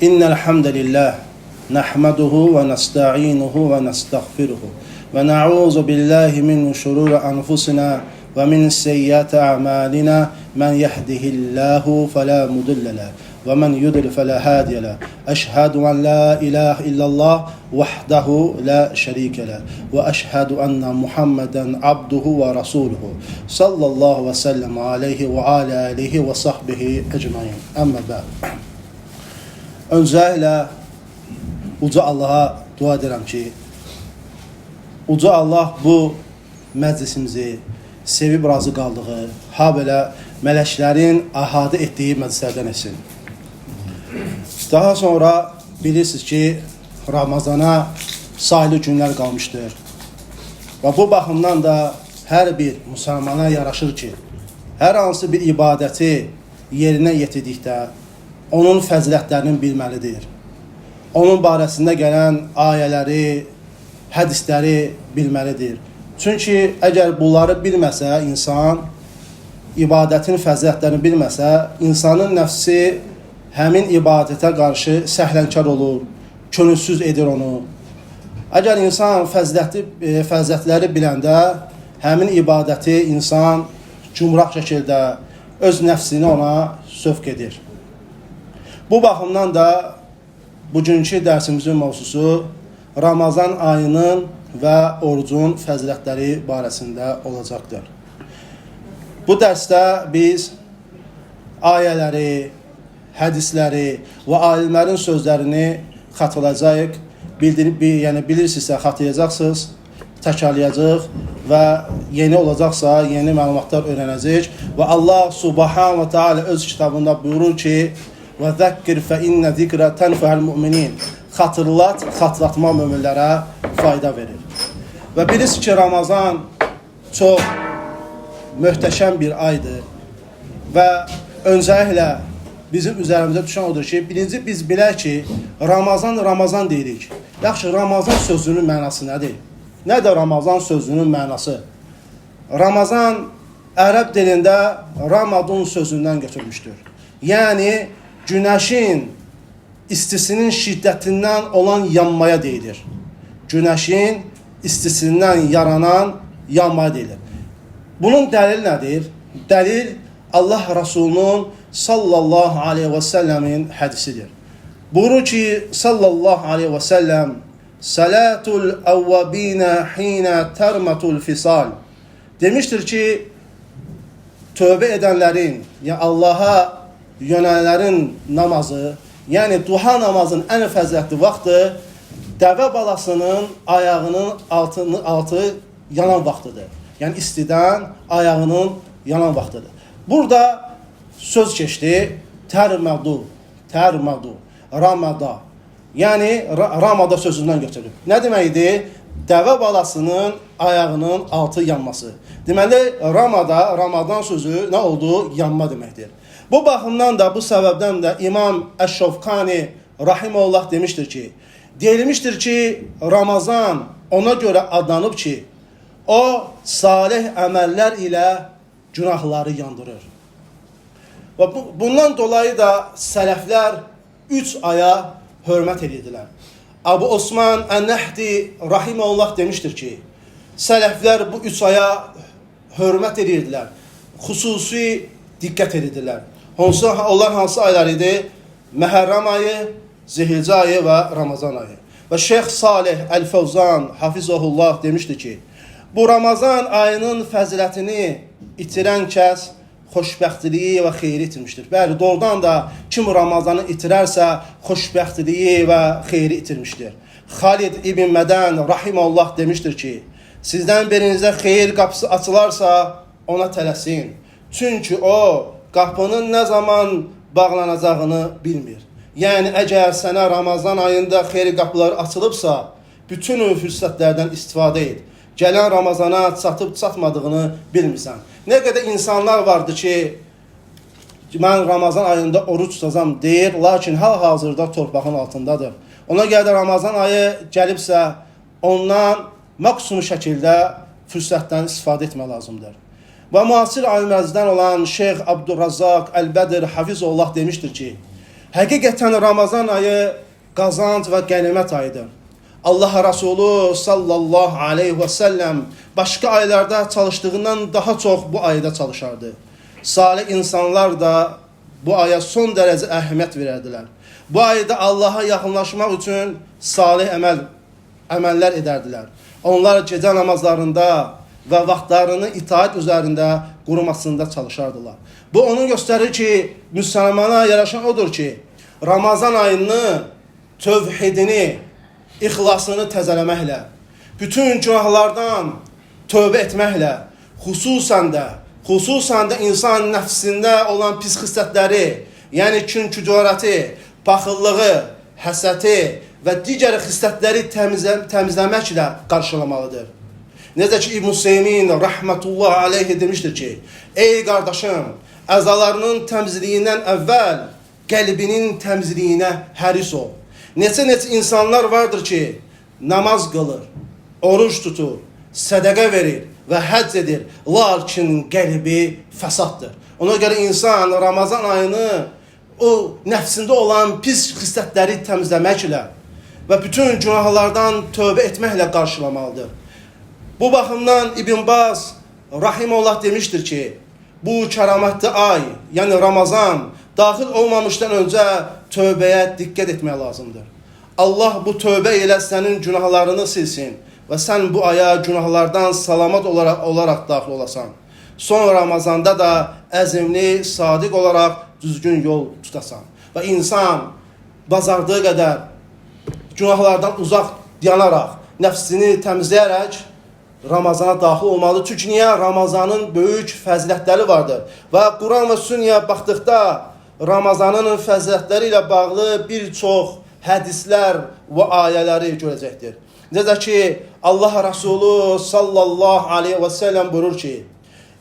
İnnel hamdalillah nahmaduhu ve nesta'inuhu ve nestağfiruhu ve na'uzu billahi min şururi enfusina ve min seyyiati a'malina men yehdihillahu fela mudille lehu ve men yudlil fela hadiye lehu. Eşhedü en la ilahe illallah vahdehu la şerike lehu ve eşhedü enne Muhammeden abduhu ve rasuluhu sallallahu ve sellem aleyhi ve ala alihi ve sahbihi ecmaîn. Amma ba'd. Öncəliklə Uca Allaha dua edirəm ki, Uca Allah bu məclisimizi sevib razı qaldığı, ha belə mələklərin əhatə etdiyi məclislərdən etsin. Daha sonra bilirsiniz ki, Ramazana sayılı günlər qalmışdır. Və bu baxımdan da hər bir müsəlmana yaraşır ki, hər hansı bir ibadəti yerinə yetirdikdə onun fəzilətlərinin bilməlidir. Onun barəsində gələn ayələri, hədisləri bilməlidir. Çünki əgər bunları bilməsə, insan ibadətin fəzilətlərini bilməsə, insanın nəfsi həmin ibadətə qarşı səhlənkar olur, könülsüz edir onu. Əgər insan fəzilətləri biləndə, həmin ibadəti insan cümrah şəkildə öz nəfsini ona sövq edir. Bu baxımdan da bugünkü dərsimizin mövzusu Ramazan ayının və orucun fəzilətləri barəsində olacaqdır. Bu dərsdə biz ayələri, hədisləri və alimlərin sözlərini xatırlayacağıq. Yəni bilirsinizsə xatırlayacaqsınız, təkrarlayacaq və yeni olacaqsa yeni məlumatlar öyrənəcək. Və Allah subhanahu və teala öz kitabında buyurur ki, və zəkkir fə innə zikrə tənfəhəl müminin. Xatırlat, xatırlatma möminlərə fayda verir. Və bilirsiniz ki, Ramazan çox möhtəşəm bir aydır. Və öncəliklə bizim üzərimizə düşən odur ki, birinci biz bilək ki, Ramazan deyirik. Yaxşı, Ramazan sözünün mənası nədir? Nədir Ramazan sözünün mənası? Ramazan ərəb dilində Ramadun sözündən götürmüşdür. Yəni, günəşin istisinin şiddətindən olan yanmaya deyilir. Günəşin istisindən yaranan yanmaya deyilir. Bunun dəlil nədir? Dəlil Allah Rasulunun sallallahu aleyhi və səlləmin hədisidir. Buyurur ki, sallallahu aleyhi və səlləm, Salatul əvvəbinə hinə tərmətul fisal. Demişdir ki, tövbə edənlərin, yəni Allaha yönələnlərin namazı, yəni duha namazın ən fəzilətli vaxtı dəvə balasının ayağının altı yanan vaxtıdır. Yəni istidən ayağının yanan vaxtıdır. Burada söz keçdi, tərmədu, ramada. Yəni ramada sözündən götürülüb. Nə deməkdir? Dəvə balasının ayağının altı yanması. Deməli, Ramadan sözü nə oldu? Yanma deməkdir. Bu baxımdan da, bu səbəbdən də İmam Əş-Şovkani rahimehullah demişdir ki, deyilmişdir ki, Ramazan ona görə adlanıb ki, o salih əməllər ilə günahları yandırır. Və bundan dolayı da sələflər 3 aya hörmət edirdilər. Abu Osman Ən-Nəhdi rahimehullah demişdir ki, sələflər bu 3 aya hörmət edirdilər, xüsusi diqqət edirdilər. Onlar hansı aylar idi? Məhərrəm ayı, Zilhicə ayı və Ramazan ayı. Və Şeyx Salih Əl-Fəvzan Hafizəhullah demişdi ki, bu Ramazan ayının fəzilətini itirən kəs xoşbəxtliyi və xeyri itirmişdir. Bəli, doğrudan da kim Ramazanı itirərsə, xoşbəxtliyi və xeyri itirmişdir. Xalid İbn Mədən rahimehullah demişdir ki, sizdən birinizdə xeyir qapısı açılarsa, ona tələsin. Çünki o, qapının nə zaman bağlanacağını bilmir. Yəni, əgər sənə Ramazan ayında xeyri qapıları açılıbsa, bütün fürsətlərdən istifadə et. Gələn Ramazana çatıb-çatmadığını bilmirsən. Nə qədər insanlar vardır ki, mən Ramazan ayında oruç tutacam deyir, lakin hal-hazırda torpağın altındadır. Ona görə də Ramazan ayı gəlibsə, ondan maksimum şəkildə fürsətdən istifadə etmək lazımdır. Və müasir alimlərdən olan Şeyx Abdurrazzaq Əl-Bədir Hafizullah demişdir ki, Həqiqətən Ramazan ayı qazanc və qənimət ayıdır. Allah Resulü sallallahu aleyhi və səlləm başqa aylarda çalışdığından daha çox bu ayda çalışardı. Salih insanlar da bu aya son dərəcə əhəmiyyət verərdilər. Bu ayda Allaha yaxınlaşmaq üçün salih əməllər edərdilər. Onlar gecə namazlarında və vaxtlarını itaat üzərində qurmasında çalışardılar. Bu onu göstərir ki, müsəlmana yaraşan odur ki, Ramazan ayını, tövhidini, ixlasını təzələməklə, bütün günahlardan tövbə etməklə, xüsusən də insan nəfsində olan pis xislətləri, yəni kin-kücarəti, paxıllığı, həsəti və digər xislətləri təmizləməklə qarşılamalıdır. Necə ki, İbn Hüseymin rəhmətullah aleyhi demişdir ki, ey qardaşım, əzalarının təmizliyindən əvvəl qəlbinin təmizliyinə həris ol. Neçə insanlar vardır ki, namaz qılır, oruç tutur, sədəqə verir və həcc edir, lakin qəlbi fəsaddır. Ona görə insan Ramazan ayını o nəfsində olan pis xislətləri təmizləməklə və bütün günahlardan tövbə etməklə qarşılamalıdır. Bu baxımdan İbn Baz rahimehullah demişdir ki, bu kəramətli ay, yəni Ramazan daxil olmamışdan öncə tövbəyə diqqət etmək lazımdır. Allah bu tövbə ilə sənin günahlarını silsin və sən bu aya günahlardan salamat olaraq daxil olasan. Son Ramazanda da əzimli, sadiq olaraq düzgün yol tutasan. Və insan bacardığı qədər günahlardan uzaq yanaraq, nəfsini təmizləyərək Ramazana daxil olmalıdır. Çünki niyə? Ramazanın böyük fəzilətləri vardır. Və Quran və Sünnəyə baxdıqda Ramazanın fəzilətləri ilə bağlı bir çox hədislər və ayələri görəcəkdir. Necə ki, Allah Resulü sallallahu aleyhi və səlləm buyurur ki,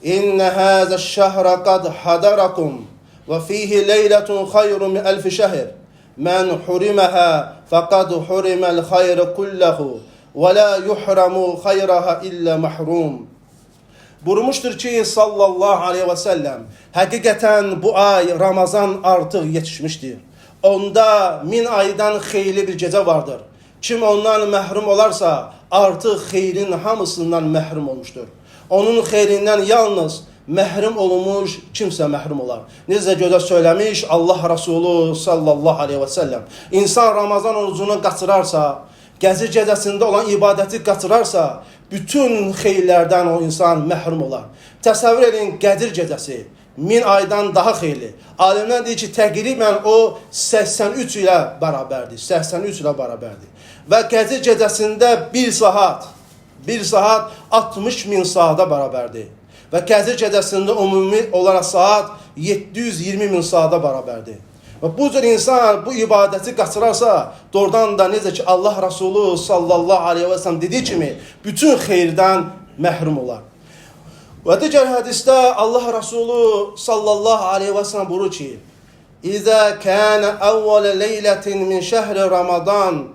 İnnə həzə şəhrə qad hadarakum və fihi leylətun xayrun min əlfi şəhr. Mən huriməhə fəqad huriməl xayrı kulləhu və la yuhramu xayrəhə illə məhrum. Buyurmuşdur ki, sallallahu aleyhi və səlləm, həqiqətən bu ay Ramazan artıq yetişmişdir. Onda 1000 aydan xeyirli bir gecə vardır. Kim ondan məhrum olarsa, artıq xeyrin hamısından məhrum olmuşdur. Onun xeyrindən yalnız məhrum olunmuş kimsə məhrum olar. Necə gözəl söyləmiş Allah Resulü sallallahu aleyhi və səlləm. İnsan Ramazan orucunu qaçırarsa, Qəzir gecəsində olan ibadəti qaçırarsa, bütün xeyirlərdən o insan məhrum olar. Təsəvvür edin, Qədir gecəsi 1000 aydan daha xeyirli. Alimlər deyir ki, təqribən o 83 ilə bərabərdir. 83 ilə bərabərdir. Və Qədir gecəsində 1 saat 60.000 saata bərabərdir. Və Qədir gecəsində ümumi olaraq saat 720.000 saata bərabərdir. Və bu cür insan bu ibadəti qaçırarsa, doğrudan da necə ki Allah Resulü sallallahu aleyhi və səlləm dediyi kimi bütün xeyirdən məhrum olar. Və digər hədisdə Allah Resulü sallallahu aleyhi və səlləm buyurur ki, İzə kənə əvvələ leylətin min şəhri Ramazan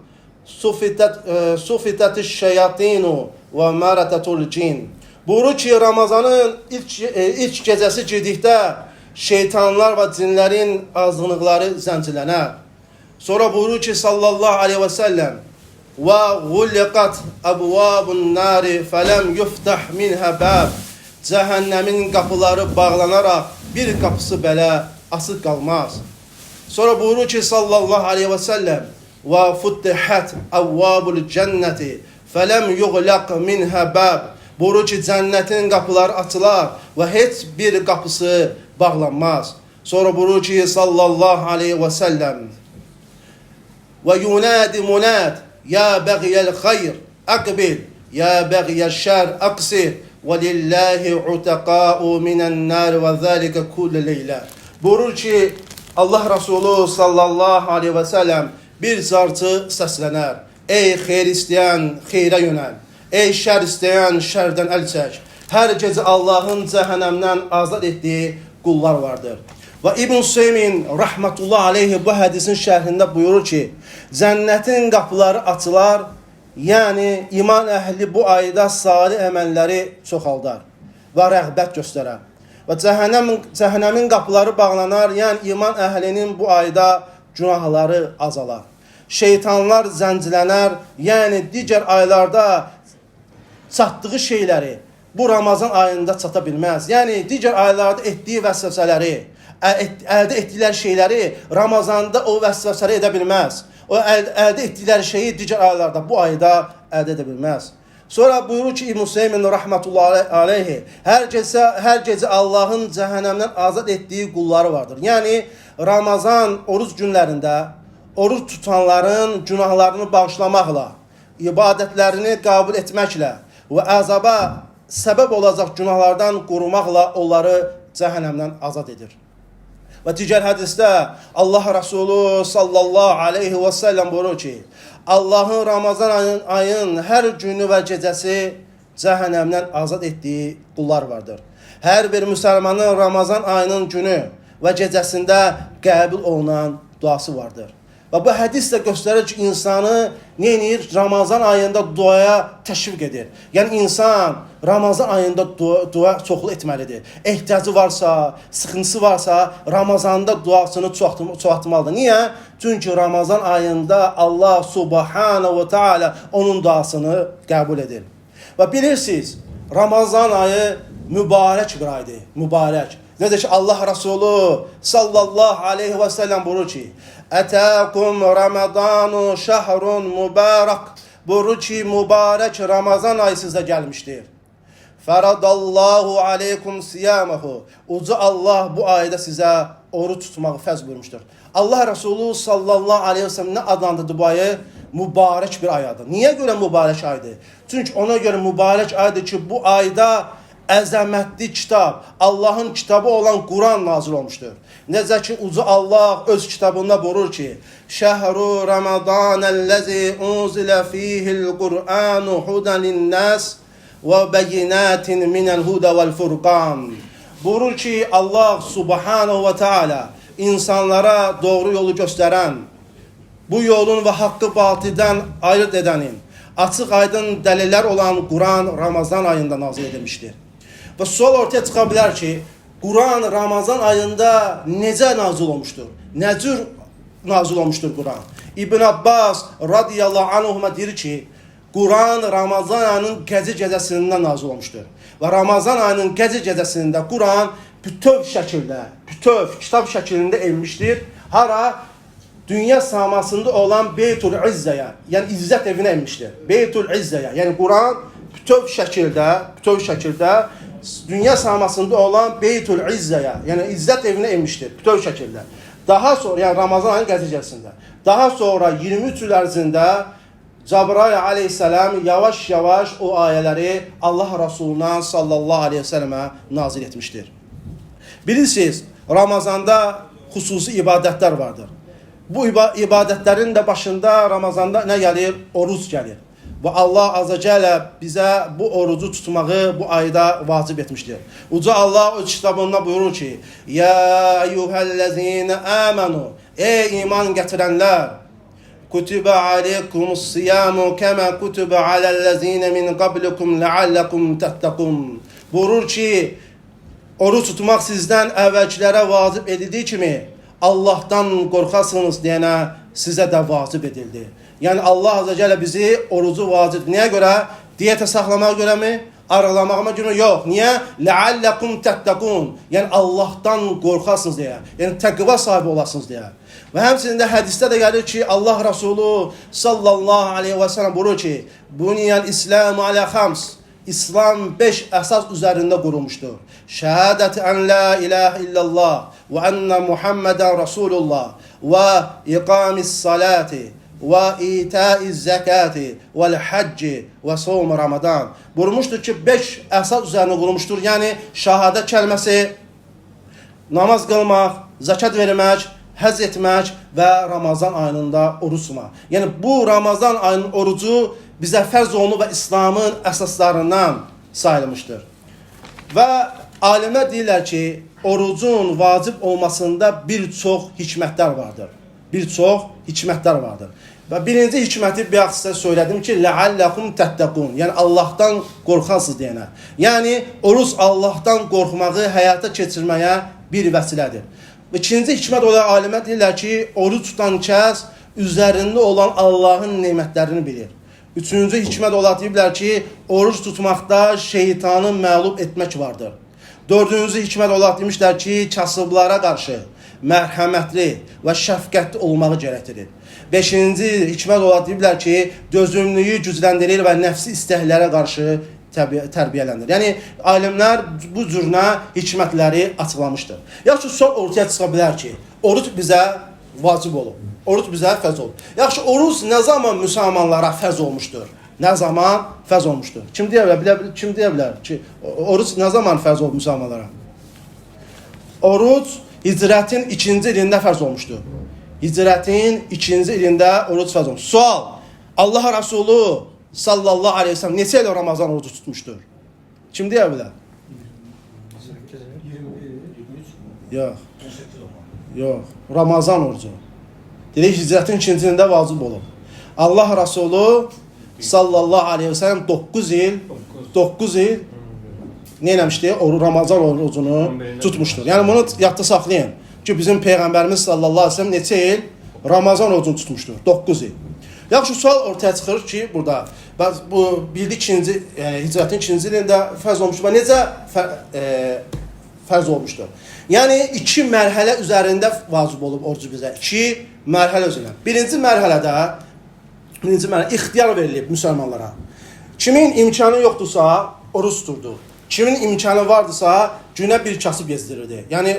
sufitətiş şeyatinu və mərətətul cin. Buyurur ki, Ramazanın ilk gecəsi girdikdə şeytanlar və cinlərin azğınlıqları zəncirlənər. Sonra buyurur ki, sallallahu aleyhi və səlləm, vəğulliqat əbvabun nari fələm yuftah minhə bəb. Cəhənnəmin qapıları bağlanaraq bir qapısı belə asıq qalmaz. Sonra buyurur ki, sallallahu aleyhi və səlləm, və futtihət əvvabul cənnəti fələm yuğlaq minhə bəb. Buyurur ki, cənnətin qapıları açılar və heç bir qapısı bağlanmaz. Sonra buyurur ki, sallallahu aleyhi və səlləm, və yunadi munad, ya bəğiyəl xayr, əqbil, ya bəğiyəl şər, əqsir, və lillahi utəqa'u minən nər və zəlikə kullə leylə. Buyurur ki, Allah Resulü sallallahu aleyhi və səlləm bir zarçı səslənər. Ey xeyr istəyən, xeyrə yönəl. Ey şər istəyən, şərdən əl çək. Hər gecə Allahın cəhənnəmdən azad etdiyi qullar vardır. Və İbn Hüseymin rəhmətullah aleyhi bu hədisin şərhində buyurur ki, cənnətin qapıları açılar, yəni iman əhli bu ayda salih əməlləri çoxaldar və rəğbət göstərər. Və cəhənnəmin qapıları bağlanar, yəni iman əhlinin bu ayda günahları azalar. Şeytanlar zəncilənər, yəni digər aylarda çatdığı şeyləri bu Ramazan ayında çata bilməz. Yəni digər aylarda etdiyi vəsvəsələri, əldə etdikləri şeyləri Ramazanda o vəsvəsələri edə bilməz. O əldə etdikləri şeyi digər aylarda bu ayda əldə edə bilməz. Sonra buyurur ki İbn Hüseymin rahmetullahi aleyhi, hər gecə Allahın cəhənnəmdən azad etdiyi qulları vardır. Yəni Ramazan oruç günlərində oruç tutanların günahlarını bağışlamaqla, ibadətlərini qəbul etməklə və əzaba səbəb olacaq günahlardan qorumaqla onları cəhənnəmdən azad edir. Və digər hədisdə Allah Resulü sallallahu aleyhi və səlləm buyurur ki, Allahın Ramazan ayın hər günü və gecəsi cəhənnəmdən azad etdiyi qullar vardır. Hər bir müsəlmanın Ramazan ayının günü və gecəsində qəbul olunan duası vardır. Və bu hədis də göstərir ki, insanı neyinir? Ramazan ayında duaya təşviq edir. Yəni insan Ramazan ayında dua çoxlu etməlidir. Ehtiyacı varsa, sıxıntısı varsa Ramazanda duasını çoxaltmalıdır. Niyə? Çünki Ramazan ayında Allah subhanahu ve taala onun duasını qəbul edir. Və bilirsiniz, Ramazan ayı mübarək bir aydır. Mübarək. Nədir ki Allah Resulü sallallahu aleyhi ve sellem buyurur ki, Ətəkum Ramadanu şəhrun mübarək. Buyurur ki, mübarək Ramazan ayı sizə gəlmişdir. Fəradallahu aleykum siyaməhu. Uca Allah bu ayda sizə oruç tutmağı fərz buyurmuşdur. Allah Resulü sallallahu aleyhi ve sellem nə adlandırdı bu ayı? Mübarək bir aydır. Niyə görə mübarək aydır? Çünki ona görə mübarək aydır ki, bu ayda əzəmətli kitab, Allahın kitabı olan Quran nazil olmuşdur. Necə ki, uca Allah öz kitabında buyurur ki, Şəhru Ramadanəl-ləzi unzilə fihil Qur'anu hudən linnəs və bəyinatin minəl hudə vəl-furqan. Buyurur ki, Allah subhanahu və teala insanlara doğru yolu göstərən, bu yolun və haqqı batildən ayırt edənin, açıq aydın dəlillər olan Quran Ramazan ayında nazil edilmişdir. Və sual ortaya çıxa bilər ki, Quran Ramazan ayında necə nazil olmuşdur? Nə cür nazil olmuşdur Quran? İbn Abbas radiyallahu anhuma deyir ki, Quran Ramazan ayının gecə gecəsindən nazil olmuşdur. Və Ramazan ayının gecə gecəsində Quran bütöv şəkildə, kitab şəklində enmişdir. Hara? Dünya samasında olan Beytul İzzəyə, yəni İzzət evinə enmişdir. Beytul İzzəyə, yəni Quran bütöv şəkildə dünya samasında olan Beytul İzzəyə, yəni İzzət evinə enmişdir, bütöv şəkildə. Daha sonra, yəni Ramazan ayının qəzicəsində, daha sonra 23 il ərzində Cəbrail aleyhisselam yavaş-yavaş o ayələri Allah Rasulundan sallallahu aleyhi ve sellemə nazil etmişdir. Bilirsiniz, Ramazanda xüsusi ibadətlər vardır. Bu ibadətlərin də başında Ramazanda nə gəlir? Oruç gəlir. Və Allah azə cələ bizə bu orucu tutmağı bu ayda vacib etmişdir. Uca Allah öz kitabında buyurur ki, Ya eyyuhəl-ləzinə əmənu, ey iman gətirənlər, Kutubə aleykumus siyamu kəmə kutubə aləl-ləzinə min qablikum ləalləkum təttəqum. Buyurur ki, oruç tutmaq sizdən əvvəlkilərə vacib edildiyi kimi, Allahdan qorxasınız deyənə sizə də vacib edildi. Yəni Allah azə cələ bizi orucu vacib. Niyə görə? Diyetə saxlamağa görə mi? Arıqlamağıma görə mi? Yox. Niyə? Ləalləkum təttəqun. Yəni Allahdan qorxasınız deyə. Yəni təqva sahibi olasınız deyə. Və həmçinin də hədisdə də gəlir ki, Allah Resulü sallallahu aleyhi və səlləm buyurur ki, Buniyəl İsləmu alə xams. İslam 5 əsas üzərində qurulmuşdur. Şəhadəti ən la ilahə illallah və ennə Muhammedən Rasulullah və iqamis salati və itaiz zəkati və həcci və savm Ramadan. Buyurmuşdur ki, 5 əsas üzərində qurulmuşdur. Yəni, şəhadət kəlməsi, namaz qılmaq, zəkat vermək, həzz etmək və Ramazan ayında oruç tutmaq. Yəni, bu Ramazan ayının orucu bizə fərz olunur və İslamın əsaslarından sayılmışdır. Və alimlər deyirlər ki, orucun vacib olmasında bir çox hikmətlər vardır. Və birinci hikməti bir sizə söylədim ki, Ləalləkum təttəqun, yəni Allahdan qorxansız deyənə. Yəni, oruc Allahdan qorxmağı həyata keçirməyə bir vəsilədir. İkinci hikmət olaraq alimlər deyirlər ki, oruç tutan kəs üzərində olan Allahın nemətlərini bilir. Üçüncü hikmət olaraq deyirlər ki, oruç tutmaqda şeytanı məğlub etmək vardır. Dördüncü hikmət olaraq demişlər ki, kasıblara qarşı mərhəmətli və şəfqətli olmağı gərəkdirir. Beşinci hikmət olaraq deyirlər ki, dözümlüyü gücləndirir və nəfsi istəklərə qarşı tərbiyələndir. Yəni, alimlər bu cürünə hikmətləri açıqlamışdır. Yaxşı, son ortaya çıxa bilər ki, oruç bizə vacib olub, oruç bizə fərz olub. Yaxşı, oruç nə zaman müsəlmanlara fərz olmuşdur? Nə zaman fərz olmuşdur? Kim deyə bilər ki, oruç nə zaman fərz olub müsəlmanlara? Oruç hicrətin 2-ci ilində fərz olmuşdur. Hicrətin 2-ci ilində oruç fərz olmuşdur. Sual, Allah Rasulü sallallahu aleyhi ve sellem neçə il Ramazan orucu tutmuşdur? Kim deyə bilər? 23. Yox. Ramazan orucu. Deyək, hicrətin 2-ci ilində vacib olub. Allah Rasulü sallallahu aleyhi ve sellem 9 il nə eləmişdi? Ramazan orucunu tutmuşdur. Yəni, bunu yadda saxlayın ki, bizim Peyğəmbərimiz sallallahu aleyhi ve sellem neçə il Ramazan orucunu tutmuşdur? 9 il. Yaxşı, sual ortaya çıxır ki, burada bu bildik hicrətin 2-ci ilində fərz olmuşdur və necə fərz olmuşdur? Yəni, 2 mərhələ üzərində vacib olub orucu bizə. 2 mərhələ üzərində. Birinci mərhələdə ixtiyar verilib müsəlmanlara. Kimin imkanı yoxdursa, oruç tuturdu. Kimin imkanı vardısa, günə bir kasıb gezdirirdi. Yəni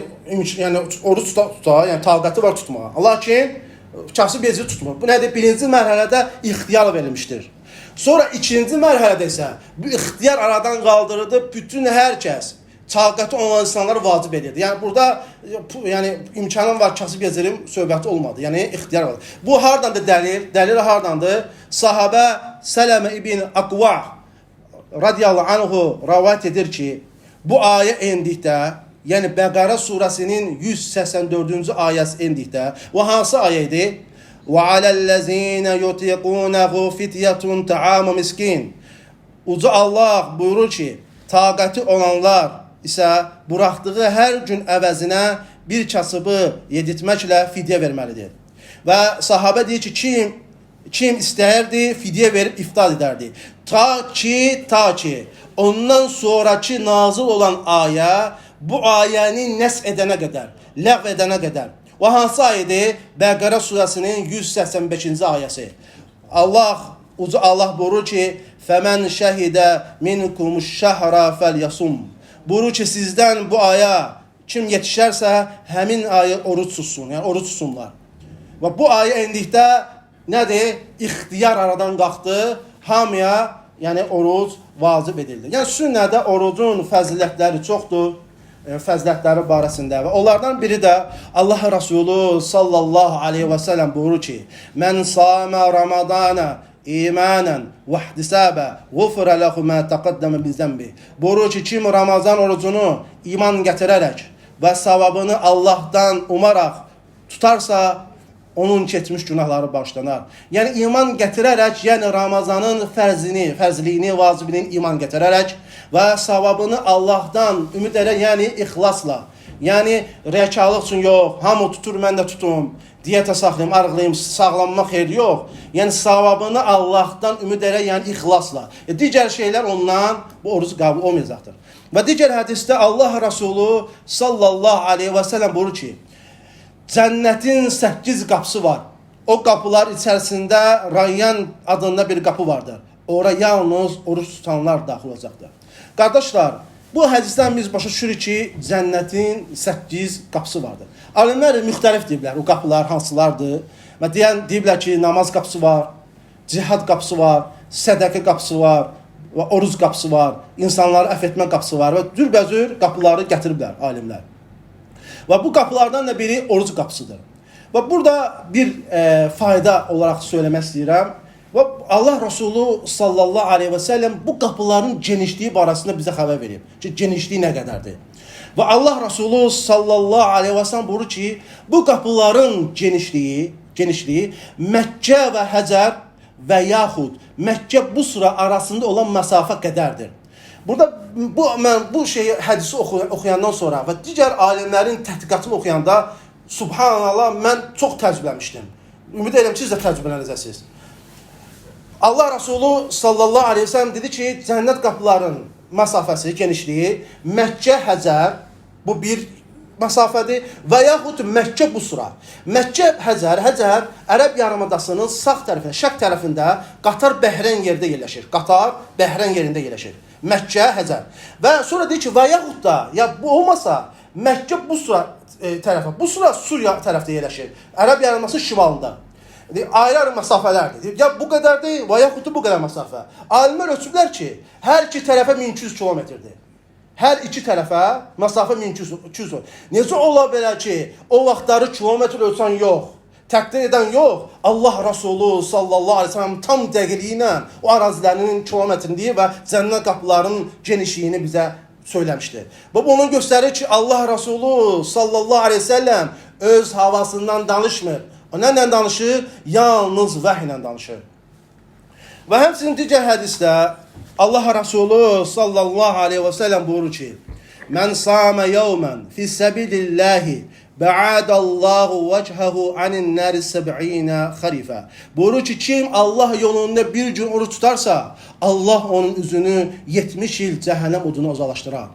oruç tuta, yəni taqəti var tutmağa. Lakin kasıb bezir tutmur. Bu nədir? Birinci mərhələdə ixtiyar verilmişdir. Sonra ikinci mərhələdə isə bu ixtiyar aradan qaldırıldı. Bütün hər kəs taqəti olan insanlar vacib edirdi. Yəni burada imkanım var, kasıb gezirim söhbəti olmadı. Yəni ixtiyar var. Bu hardandır dəlil? Dəlil hardandır? Sahabə Sələmə ibn Aqva radiyallahu anhu rəvayət edir ki, bu ayə endikdə, yəni Bəqərə surəsinin 184-cü ayəsi endikdə, və hansı ayə idi? وَعَلَى الَّذِينَ يُطِيقُونَهُ فِتْيَةٌ تَعَامُ مِسْكِينَ Uca Allah buyurur ki, taqəti olanlar isə buraxdığı hər gün əvəzinə bir kasıbı yedirtməklə fidyə verməlidir. Və sahabə deyir ki, kim istəyirdi, fidyə verib iftar edərdi. Ta ki, ondan sonraki nazil olan ayə bu ayəni nəsx edənə qədər, ləğv edənə qədər. Və hansı ayədir? Bəqərə surəsinin 185-ci ayəsi. Uca Allah buyurur ki, فَمَنْ شَهِدَ مِنْكُمُ الشَّهْرَ فَلْيَصُمْ Buyurur ki, sizdən bu aya kim yetişərsə, həmin ayı oruç tutsun, yəni oruç tutsunlar. Və bu ayə endikdə nədir? İxtiyar aradan qalxdı, hamıya yəni oruc vacib edildi. Yəni sünnədə orucun fəzilətləri çoxdur, fəzilətləri barəsində və onlardan biri də Allah Rasulü sallallahu aleyhi və səlləm buyurur ki, Mən samə Ramadana imanən və ihtisabə ğufrə ləhu mə təqəddəmə min zəmbi Buyurur ki, kim Ramazan orucunu iman gətirərək və savabını Allahdan umaraq tutarsa, onun keçmiş günahları bağışlanar. Yəni iman gətirərək, yəni Ramazanın fərzliyini, vacibliyini iman gətirərək və savabını Allahdan ümid edərək, yəni ixlasla, yəni rəkalıq üçün yox, hamı tutur, mən də tutum, diyetə saxlayım, arıqlayım, sağlanmaq xeyri yox. Yəni savabını Allahdan ümid edərək, yəni ixlasla. Digər şeylər ondan bu orucu qəbul olmayacaqdır. Və digər hədisdə Allah Rasulü sallallahu aleyhi və səlləm buyurur ki, Cənnətin 8 qapısı var. O qapılar içərisində Rayyan adında bir qapı vardır. Ora yalnız oruç tutanlar daxil olacaqdır. Qardaşlar, bu hədisdən biz başa düşürük ki, cənnətin 8 qapısı vardır. Alimlər müxtəlif deyiblər, o qapılar hansılardır. Və deyiblər ki, namaz qapısı var, cihad qapısı var, sədəqə qapısı var və oruc qapısı var, insanları əfv etmə qapısı var və cürbəcür qapıları gətiriblər alimlər. Və bu qapılardan da biri oruc qapısıdır. Və burada bir fayda olaraq söyləmək istəyirəm. Və Allah Rasulü sallallahu aleyhi və səlləm bu qapıların genişliyi barəsində bizə xəbər verib ki, genişliyi nə qədərdir. Və Allah Rasulü sallallahu aleyhi və səlləm buyurur ki, bu qapıların genişliyi Məkkə və Həcər və yaxud Məkkə Busra arasında olan məsafə qədərdir. Burada bu hədisi oxuyandan sonra və digər alimlərin tədqiqatını oxuyanda Subhanallah, mən çox təcrübələmişdim. Ümid edirəm ki, siz də təcrübələnəcəksiniz. Allah Resulü sallallahu aleyhi ve sellem dedi ki, cənnət qapılarının məsafəsi, genişliyi Məkkə Həcər, bu bir məsafədir və yaxud Məkkə Busra. Məkkə Həcər Ərəb yarımadasının sağ tərəfində, şərq tərəfində Qatar Bəhrən yerdə yerləşir. Qatar Bəhrən yerində yerləşir. Məkkə Həcər. Və sonra deyir ki, və yaxud da, ya bu olmasa Məkkə Busra tərəfə, Busra Suriya tərəfdə yerləşir. Ərəb yarımadasının şimalında. Ayrı-ayrı məsafələrdir. Ya bu qədərdir və yaxud da bu qədər məsafə. Alimlər ölçüblər ki, hər iki tərəfə 1200 kilometrdir. Hər iki tərəfə məsafə 1200. Necə ola bilər ki, o vaxtları kilometr ölçən yox, təqdir edən yox, Allah Resulü sallallahu aleyhi ve sellem tam dəqiqliyi ilə o ərazilərinin kilometrini və cənnət qapılarının genişliyini bizə söyləmişdir. Bu onu göstərir ki, Allah Resulü sallallahu aleyhi ve sellem öz havasından danışmır. O nələ danışır? Yalnız vəhy ilə danışır. Və həmçinin digər hədisdə Allah Resulü sallallahu aleyhi ve sellem buyurur ki, Mən sâme yevmen fi səbilillahi bə'adallahu vəchəhu anin nəri səb'inə xərifə. Buyurur ki, kim Allah yolunda bir gün oruç tutarsa, Allah onun üzünü 70 il cəhənnəm oduna uzaqlaşdırar.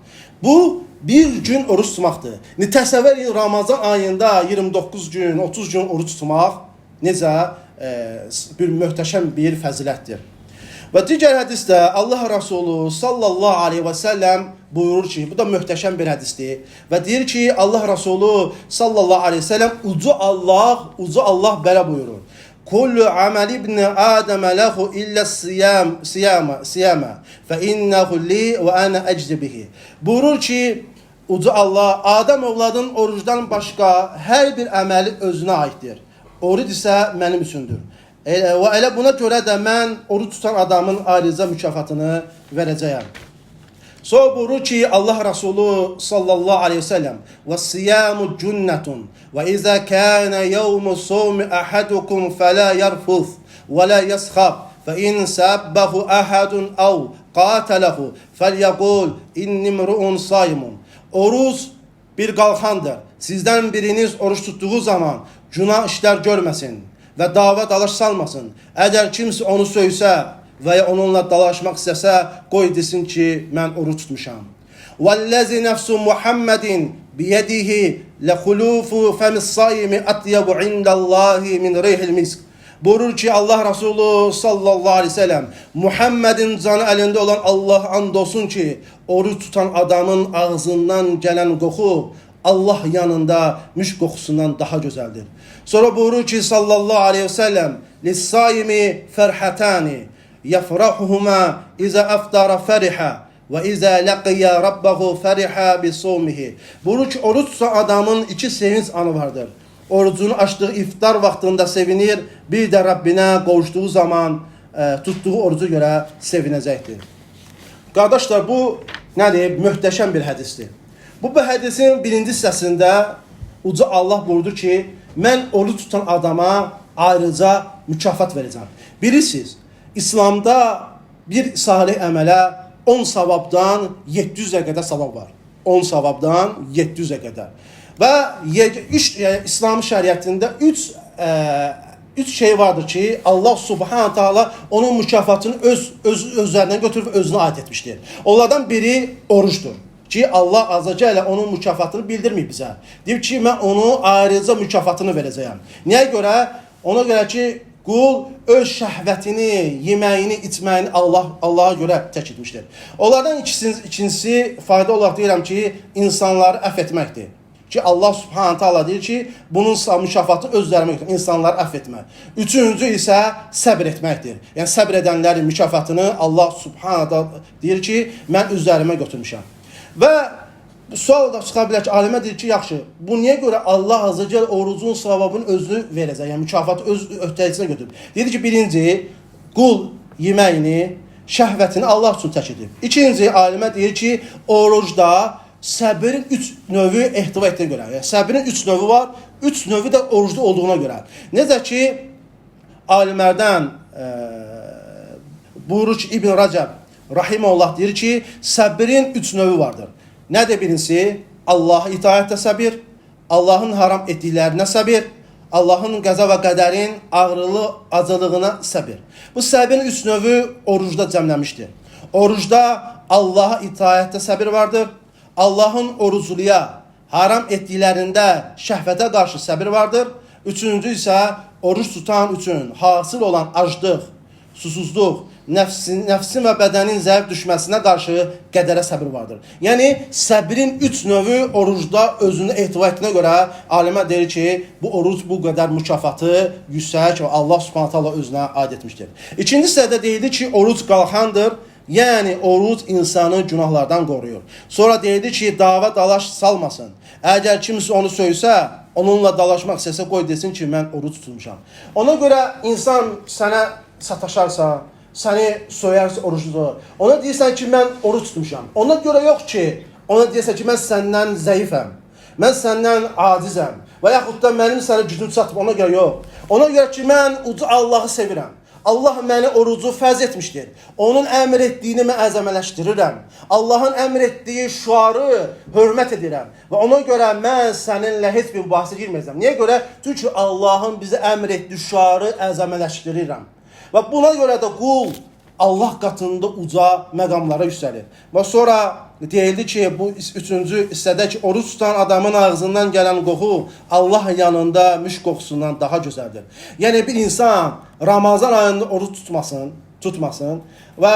Bu, bir gün oruç tutmaqdır. Təsəvvür edin, Ramazan ayında 29 gün, 30 gün oruç tutmaq necə bir möhtəşəm bir fəzilətdir. Və digər hədisdə Allah Resulü sallallahu aleyhi ve sellem buyurur ki, bu da möhtəşəm bir hədisdir və deyir ki, Allah Resulü sallallahu aleyhi ve sellem ucu Allah belə buyurur. Kullu amel ibn Adem lehu illa siyama fe innehu li ve ana eczi bihi. Buyurur ki, ucu Allah, Adem ovladın orucdan başqa hər bir əməli özünə aiddir. Oruc isə mənim üçündür. Və elə buna görə də mən oruç tutan adamın ayrıca mükafatını verəcəyəm. Sonra buyurur ki, Allah Resulü sallallahu aleyhi ve sellem وَالصِّيَامُ جُنَّةٌ وَإِذَا كَانَ يَوْمُ صَوْمِ أَحَدُكُمْ فَلَا يَرْفُثْ وَلَا يَسْخَبْ فَإِنْ سَبَّهُ أَحَدٌ أَوْ قَاتَلَهُ فَلْيَقُولْ إِنِّ امْرُؤٌ صَائِمٌ. Oruç bir qalxandır. Sizdən biriniz oruç tutduğu zaman günah işlər görməsin və dava dalaş salmasın. Əgər kimsə onu söysə və ya onunla dalaşmaq istəsə, qoy desin ki, mən oruç tutmuşam. وَالَّذِي نَفْسُ مُحَمَّدٍ بِيَدِهِ لَخُلُوفُ فَمِ الصَّائِمِ أَطْيَبُ عِنْدَ اللّٰهِ مِنْ رِيحِ الْمِسْكِ. Buyurur ki, Allah Resulü sallallahu aleyhi ve sellem, Muhammed'in canı əlində olan Allah and olsun ki, oruç tutan adamın ağzından gələn qoxu Allah yanında müşk qoxusundan daha gözəldir. Sonra buyurur ki, sallallahu aleyhi ve sellem, لِلصَّائِمِ فَرْحَتَانِ يَفْرَحُهُمَا اِذَا اَفْتَرَ فَرِحَ وَاِذَا لَقِيَ رَبَّهُ فَرِحَ بِصَوْمِهِ. Buyurur ki, oruç tutan adamın iki sevinç anı vardır. Orucunu açdığı iftar vaxtında sevinir, bir də Rabbinə qovuşduğu zaman tutduğu orucu görə sevinəcəkdir. Qardaşlar, bu nədir? Möhtəşəm bir hədisdir. Bu hədisin birinci hissəsində uca Allah buyurdu ki, mən oruç tutan adama ayrıca mükafat verəcəm. Bilirsiniz, İslamda bir salih əmələ 10 savabdan 700-ə qədər savab var. 10 savabdan 700-ə qədər. Və İslam şəriətində üç şey vardır ki, Allah subhanahu ta'ala onun mükafatını özlərindən götürüb özünə aid etmişdir. Onlardan biri oruçdur. Ki Allah azəcə ilə onun mükafatını bildirməyib bizə. Deyib ki, mən onu ayrıca mükafatını verəcəyəm. Niyə görə? Ona görə ki, qul öz şəhvətini, yeməyini, içməyini Allaha görə tək etmişdir. Onlardan ikincisi fayda olaraq deyirəm ki, insanları əff etməkdir. Ki Allah subhanahu ta'ala deyir ki, bunun mükafatı özlərimə götürür, insanları əff etmək. Üçüncü isə səbr etməkdir. Yəni səbr edənlərin mükafatını Allah subhanahu ta'ala deyir ki, mən özlərimə götürmüşəm. Və sual da çıxa bilər ki, alimə deyir ki, yaxşı, bu niyə görə Allah azə gəl orucun savabını özünü verəcək, yəni mükafatı öz öhdəlisinə götürüb. Dedi ki, birinci, qul yeməyini, şəhvətini Allah üçün tək edib. İkinci, alimə deyir ki, orucda səbrin 3 növü ehtiva etdiyinə görə. Yəni, səbrin 3 növü var, 3 növü də orucda olduğuna görə. Necə ki, alimlərdən buyurur ki, İbn Rəcəb Rahimullah deyir ki, səbrin 3 növü vardır. Nədir birincisi? Allah'a itaətdə səbir, Allahın haram etdiklərinə səbir, Allahın qəza və qədərin ağrılı acılığına səbir. Bu səbirin üç növü orucda cəmləmişdir. Orucda Allaha itaətdə səbir vardır. Allahın orucluya, haram etdiklərində şəhvətə qarşı səbir vardır. Üçüncü isə oruç tutan üçün hasıl olan aclıq, susuzluq, nəfsin və bədənin zəif düşməsinə qarşı qədərə səbir vardır. Yəni, səbrin üç növü orucda özünü ehtiva etdiyinə görə alimə deyir ki, bu oruc bu qədər mükafatı yüksək və Allah Subhanahu taala özünə aid etmişdir. İkinci hissədə deyildi ki, oruc qalxandır. Yəni, oruc insanı günahlardan qoruyur. Sonra deyildi ki, dava dalaş salmasın. Əgər kimsə onu söysə, onunla dalaşmaq istəsə, qoy desin ki, mən oruc tutmuşam. Ona görə insan sənə sataşarsa, səni söyərsə orucludur. Ona deyirsən ki, mən oruc tutmuşam. Ona görə yox ki, ona deyirsən ki, mən səndən zəifəm, mən səndən acizəm və yaxud da mənim sənə gücüm çatıb, ona görə yox. Ona görə ki, mən ucu Allahı sevirəm. Allah məni orucu fərz etmişdir. Onun əmr etdiyini mən əzəmələşdirirəm. Allahın əmr etdiyi şüarı hörmət edirəm. Və ona görə mən səninlə heç bir mübahisə girməyəcəm. Niyə görə? Çünki Allahın bizə əmr etdiyi şüarı əzəmələşdirirəm. Və buna görə də qul Allah qatında uca məqamlara yüksəlir. Və sonra deyildi ki, bu üçüncü hissədə ki, oruç tutan adamın ağzından gələn qoxu Allah yanında müşk qoxusundan daha gözəldir. Yəni, bir insan Ramazan ayında oruç tutmasın və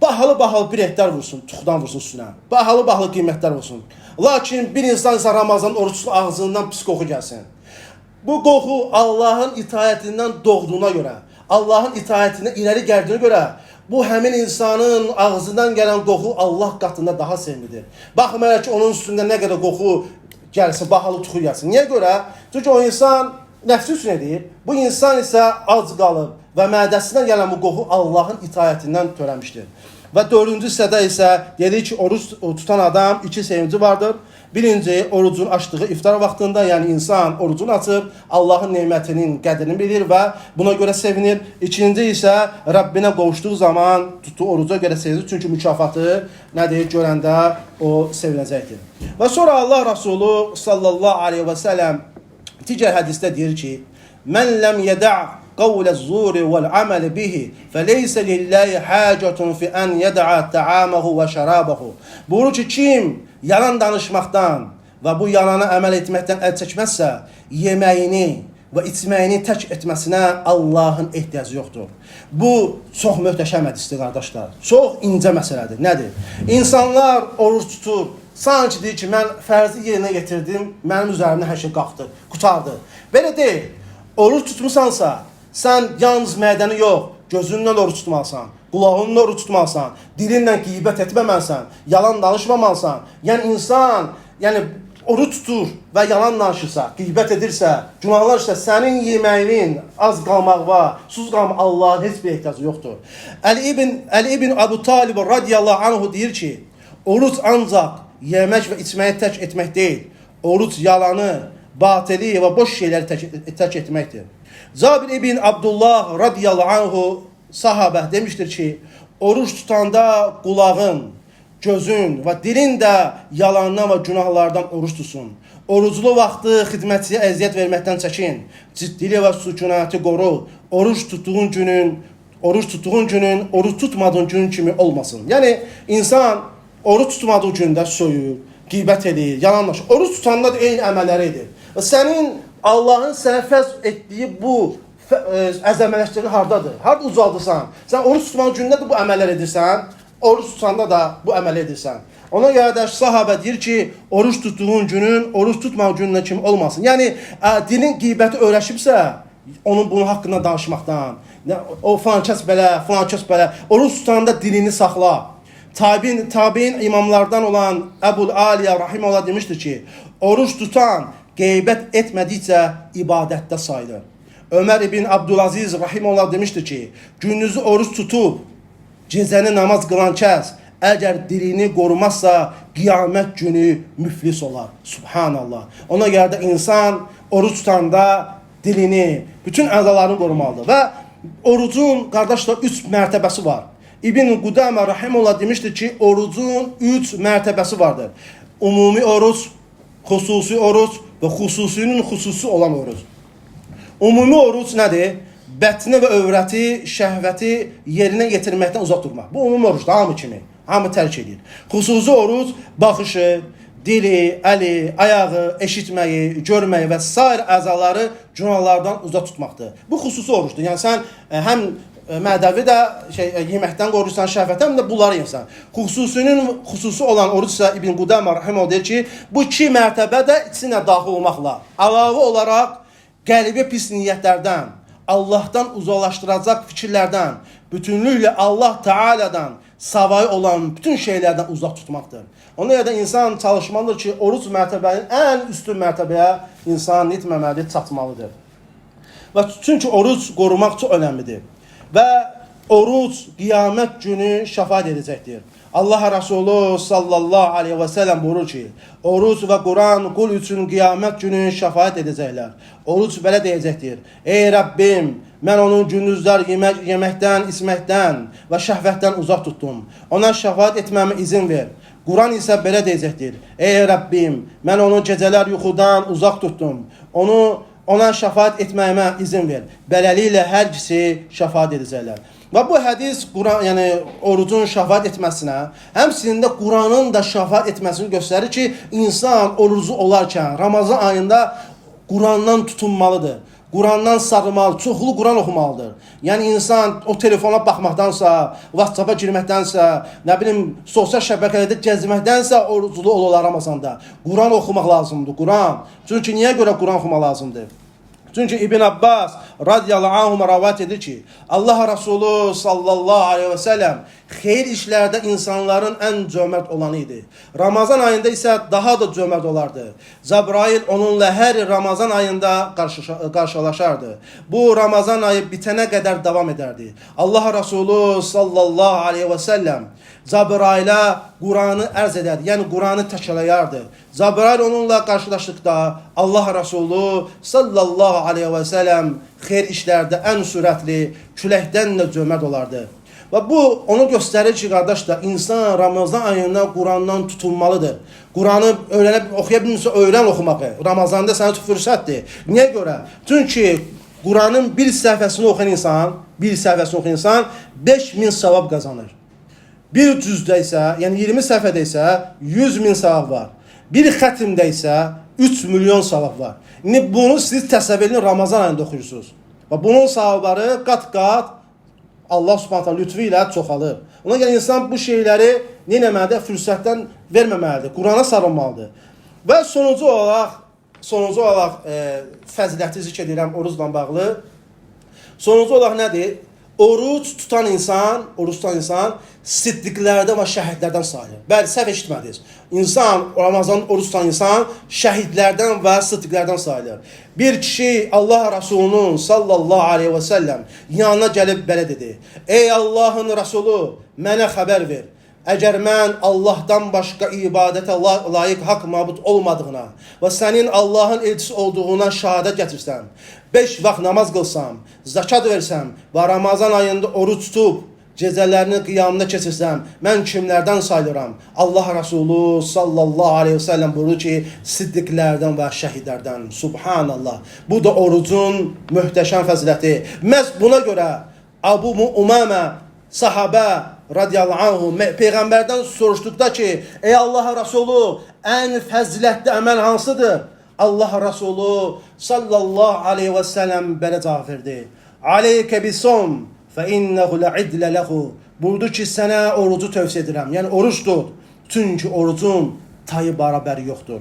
bahalı biletlər vursun, tuxdan vursun üstünə. Bahalı qiymətlər vursun. Lakin bir insan ise Ramazan oruçlu ağzından pis qoxu gəlsin. Bu qoxu Allahın itaətindən doğduğuna görə, Allahın itaətinə irəli gəldiyinə görə, bu həmin insanın ağzından gələn qoxu Allah qatında daha sevimlidir. Baxmayaraq ki, onun üstündə nə qədər qoxu gəlsin, bahalı tuxu gəlsin. Niyə görə? Çünki o insan nəfsi üçün edir. Bu insan isə ac qalıb və mədəsindən gələn bu qoxu Allahın itaətindən törəmişdir. Və dördüncü hissədə isə dedik ki, oruç tutan adam iki sevinci vardır. Birinci, orucun açdığı iftar vaxtında, yəni insan orucunu açır, Allahın nemətinin qədrini bilir və buna görə sevinir. İkinci isə Rəbbinə qovuşduğu zaman tutduğu oruca görə sevinir, çünki mükafatı nədir, görəndə o sevinəcəkdir. Və sonra Allah Rasulü sallallahu aleyhi və səlləm digər hədisdə deyir ki, Mən ləm yədə' قول الزور والعمل به فليس لله حاجة في أن يدع طعامه وشرابه. Buyurur ki, kim yalan danışmaqdan və bu yalana əməl etməkdən əl çəkməzsə, yeməyini və içməyini tək etməsinə Allahın ehtiyacı yoxdur. Bu çox möhtəşəm hədisdir, qardaşlar. Çox incə məsələdir. Nədir? İnsanlar oruç tutur. Sanki deyir ki, mən fərzi yerinə getirdim, mənim üzərimdə hər şey qalxdı, qutardı. Belə deyil. Oruç tutmusansa, sən yalnız mədəni yox, gözündən oruç tutmalısan, qulağından oruç tutmalısan, dilinlə qeybət etməməlisən, yalan danışmamalısan. Yəni insan, oruç tutur və yalan danışırsa, qeybət edirsə, günahlar isə sənin yeməyinin az qalmaqva, susuz qalmaq Allahın heç bir ehtiyacı yoxdur. Əli ibn Əbu Talib radiyallahu anhu deyir ki, oruç ancaq yemək və içməyi tək etmək deyil, oruç yalanı, batili və boş şeyləri tək etməkdir. Cabir ibn Abdullah radiyallahu anhu sahabə demişdir ki, oruç tutanda qulağın, gözün və dilin də yalandan və günahlardan oruç tutsun. Oruclu vaxtı xidmətçiyə əziyyət verməkdən çəkin. Ciddili və sükunəti qoru. Oruç tutduğun günün, oruç tutmadığın gün kimi olmasın. Yəni, insan oruç tutmadığı gündə söyür, qeybət edir, yalanlaşır. Oruç tutanda da eyni əməlləri edir. Və sənin Allahın sənə fərz etdiyi bu əzəmələşdirin hardadır? Harada ucaldırsan? Sən oruç tutmanın gündə də bu əməllər edirsən, oruç tutanda da bu əməl edirsən. Ona görə də sahabə deyir ki, oruç tutduğun günün, oruç tutmağın gününə kimi olmasın. Yəni, dilin qeybəti öyrəşibsə, onun bunun haqqında danışmaqdan, o falan kəs belə, oruç tutanda dilini saxla. Tabiin imamlardan olan Əbul Aliyə Rahimullah demişdir ki, oruç tutan qeybət etmədikcə ibadətdə sayılır. Ömər ibn Abdülaziz Rahimullah demişdir ki, gündüzü oruç tutub, gecəni namaz qılan kəs, əgər dilini qorumazsa, qiyamət günü müflis olar. Subhanallah. Ona görə də insan oruç tutanda dilini, bütün əzalarını qorumalıdır. Və orucun, qardaşlar, 3 mərtəbəsi var. İbn Qudamə Rahimullah demişdir ki, orucun 3 mərtəbəsi vardır. Umumi oruç, xüsusi oruç və xüsusinin xüsusi olan oruc. Ümumi oruc nədir? Bətni və övrəti, şəhvəti yerinə yetirməkdən uzaq durmaq. Bu ümumi orucdur, hamı kimi. Hamı tərk edir. Xüsusi oruc baxışı, dili, əli, ayağı, eşitməyi, görməyi və sair əzaları günahlardan uzaq tutmaqdır. Bu xüsusi orucdur. Yəni sən həm mədəvi də yeməkdən qoruyursan, şəhvətdən də bunları yemsən. Xüsusi olan oruc isə İbn Qudamə rahimehullah deyir ki, bu iki mərtəbə də içinə daxil olmaqla əlavə olaraq qəlbi pis niyyətlərdən, Allahdan uzaqlaşdıracaq fikirlərdən, bütünlüklə Allah Teala'dan savayı olan bütün şeylərdən uzaq tutmaqdır. Ona görə də insan çalışmalıdır ki, oruc mərtəbənin ən üstün mərtəbəyə insan etməməlidir, çatmalıdır. Və çünki oruc qorumaq çox önəmlidir. Və oruc qiyamət günü şəfaət edəcəkdir. Allah Resulü sallallahu aleyhi və səlləm buyurur ki, oruc və Quran qul üçün qiyamət günü şəfaət edəcəklər. Oruc belə deyəcəkdir: ey Rəbbim, mən onun gündüzlər yeməkdən, içməkdən və şəhvətdən uzaq tutdum. Ona şəfaət etməmə izin ver. Quran isə belə deyəcəkdir: ey Rəbbim, mən onun gecələr yuxudan uzaq tutdum. Ona şəfaət etməyimə izin ver. Beləliklə hər ikisi şəfaət edəcəklər. Və bu hədis Quran, yəni orucun şəfaət etməsinə, həmçinin də Quranın da şəfaət etməsini göstərir ki, insan orucu olarkən Ramazan ayında Qurandan tutunmalıdır. Qurandan sarılmalı, çoxlu Quran oxumalıdır. Yəni insan o telefona baxmaqdansa, WhatsApp-a girməkdənsə, nə bilim, sosial şəbəkələrdə gəzməkdənsə oruclu olurlar Ramazanda. Quran oxumaq lazımdır, Quran. Çünki niyə görə Quran oxumaq lazımdır? Çünki İbn Abbas radiyallahu anhuma rəvayət edir ki, Allah Resulü sallallahu aleyhi və səlləm xeyir işlərdə insanların ən cömert olanı idi. Ramazan ayında isə daha da cömert olardı. Cəbrail onunla hər Ramazan ayında qarşılaşardı. Bu Ramazan ayı bitənə qədər davam edərdi. Allah Resulü sallallahu aleyhi və səlləm Cəbrailə Quranı ərz edərdi, yəni Quranı təkrarlayardı. Cəbrail onunla qarşılaşdıqda Allah Resulü sallallahu aleyhi və səlləm xeyir işlərdə ən sürətli, küləkdən də cömert olardı. Və bu onu göstərir ki, qardaşlar, insan Ramazan ayında Qurandan tutulmalıdır. Quranı oxuya bilmirsə, öyrən oxumağı. Ramazanda sənə fürsətdir. Niyə görə? Çünki Quranın bir səhifəsini oxuyan insan 5000 savab qazanır. Bir cüzdə isə, yəni 20 səhifədə isə 100.000 savab var. Bir xətimdə isə 3 milyon savab var. İndi bunu siz təsəvvür edin, Ramazan ayında oxuyursunuz. Və bunun savabları qat-qat Allah subhanətə lütfü ilə çoxalır. Ona görə insan bu şeyləri nəməlidir? Fürsətdən verməməlidir. Qurana sarılmalıdır. Və sonuncu olaraq fəziləti zikr edirəm orucla bağlı. Sonuncu olaraq nədir? Oruç tutan insan siddiqlərdən və şəhidlərdən sayılır. Bəli, səhv eşitmədiniz. Ramazan oruç tutan insan şəhidlərdən və siddiqlərdən sayılır. Bir kişi Allah Resulü'nün sallallahu aleyhi və səlləm yanına gəlib belə dedi: ey Allahın Resulü, mənə xəbər ver. Əgər mən Allahdan başqa ibadətə layiq haqq mabud olmadığına və sənin Allahın elçisi olduğuna şəhadət gətirsəm, 5 vaxt namaz qılsam, zakat versəm və Ramazan ayında oruç tutub, gecələrini qiyamında keçirsəm, mən kimlərdən sayılıram? Allah Resulü sallallahu aleyhi ve sellem buyurur ki, siddiqlərdən və şəhidlərdən. Subhanallah. Bu da orucun möhtəşəm fəziləti. Məhz buna görə Abu Umamə sahabə radiyallahu anhu Peyğəmbərdən soruşduqda ki, ey Allah Resulü, ən fəzilətli əməl hansıdır? Allah Resulü sallallahu aleyhi və səlləm belə cavab verdi: Aleykə bisum fə innəhu lə'idlə ləhu. Buyurdu ki, sənə orucu tövsiyə edirəm. Yəni oruç tut. Çünki orucun tayı bərabəri yoxdur.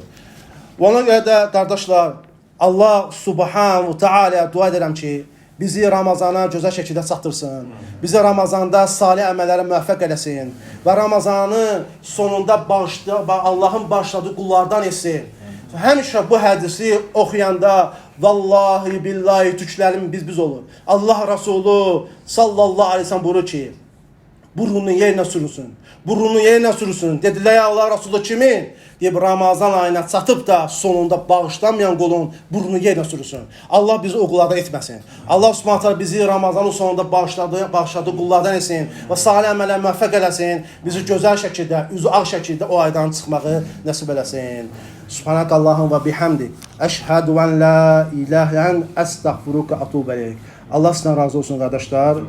Ona görə də qardaşlar, Allah subhanahu ta'ala dua edirəm ki, bizi Ramazana gözəl şəkildə çatdırsın. Bizi Ramazanda salih əməllərə müvəffəq eləsin. Və Ramazanı sonunda Allahın bağışladığı qullardan etsin. Həmişə bu hədisi oxuyanda vallahi billahi tüklərim biz olur. Allah Resulü sallallahu aleyhi ve sellem buyurur ki, burnunu yerinə sürürsün. Burnunu yerinə sürürsün. Dedilər, Allah Resulü kimin? Deyib, Ramazan ayına çatıb da sonunda bağışlanmayan qulun burnunu yerinə sürürsün. Allah bizi o qullardan etməsin. Allah subhanətlər bizi Ramazanın sonunda bağışladığı qullardan etsin və salih əmələ müvəffəq eləsin. Bizi gözəl şəkildə, üzü ağ şəkildə o aydan çıxmağı nəsib eləsin. Subhanakallahum və bihamdik. Əşhədu ən la ilahən əstəğfiruka atubu ileyk. Allah sizdən razı olsun qardaşlar.